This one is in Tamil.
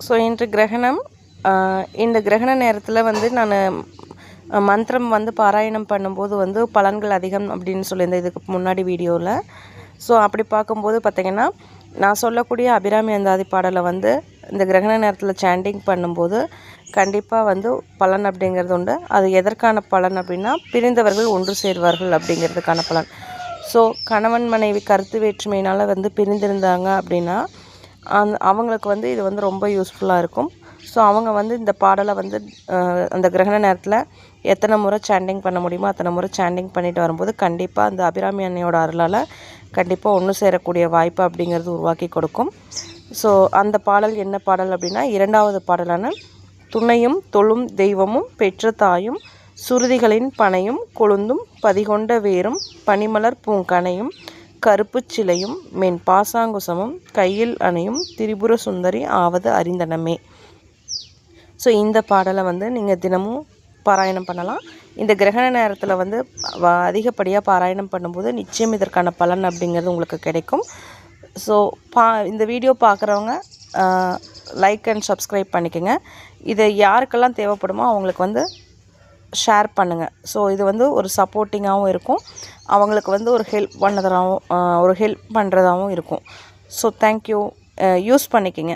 ஸோ இன்று கிரகணம். இந்த கிரகண நேரத்தில் வந்து நான் மந்திரம் வந்து பாராயணம் பண்ணும்போது வந்து பலன்கள் அதிகம் அப்படின்னு சொல்லியிருந்தேன் இதுக்கு முன்னாடி வீடியோவில். ஸோ அப்படி பார்க்கும்போது பார்த்திங்கன்னா, நான் சொல்லக்கூடிய அபிராமி அந்தாதி பாடலை வந்து இந்த கிரகண நேரத்தில் சாண்டிங் பண்ணும்போது கண்டிப்பாக வந்து பலன் அப்படிங்கிறது உண்டு. அது எதற்கான பலன் அப்படின்னா, பிரிந்தவர்கள் ஒன்று சேர்வார்கள் அப்படிங்கிறதுக்கான பலன். ஸோ கணவன் மனைவி கருத்து வேற்றுமையினால் வந்து பிரிந்திருந்தாங்க அப்படின்னா அவங்களுக்கு வந்து இது வந்து ரொம்ப யூஸ்ஃபுல்லாக இருக்கும். ஸோ அவங்க வந்து இந்த பாடலை வந்து அந்த கிரகண நேரத்தில் எத்தனை முறை சாண்டிங் பண்ண முடியுமோ அத்தனை முறை சாண்டிங் பண்ணிட்டு வரும்போது கண்டிப்பாக அந்த அபிராமி அன்னையோட அருளால் கண்டிப்பாக ஒன்று சேரக்கூடிய வாய்ப்பு அப்படிங்கிறது உருவாக்கி கொடுக்கும். ஸோ அந்த பாடல் என்ன பாடல் அப்படின்னா, 2வது பாடலான துணையும் தொழும் தெய்வமும் பெற்ற தாயும் சுருதிகளின் பனையும் கொழுந்தும் பதிகொண்ட வேரும் பனிமலர் பூங்கனையும் கருப்பு சிலையும் மென் பாசாங்குசமும் கையில் அணையும் திரிபுர சுந்தரி ஆவது அறிந்தனமே. ஸோ இந்த பாடலை வந்து நீங்கள் தினமும் பாராயணம் பண்ணலாம். இந்த கிரகண நேரத்தில் வந்து அதிகப்படியாக பாராயணம் பண்ணும்போது நிச்சயம் இதற்கான பலன் அப்படிங்கிறது உங்களுக்கு கிடைக்கும். ஸோ இந்த வீடியோ பார்க்குறவங்க லைக் அண்ட் சப்ஸ்கிரைப் பண்ணிக்கோங்க. இதை யாருக்கெல்லாம் தேவைப்படுமோ அவங்களுக்கு வந்து ஷேர் பண்ணுங்கள். ஸோ இது வந்து ஒரு சப்போர்ட்டிங்காகவும் இருக்கும், அவங்களுக்கு வந்து ஒரு ஹெல்ப் பண்ணுறதாகவும் இருக்கும். So thank you. யூஸ் பண்ணிக்கோங்க.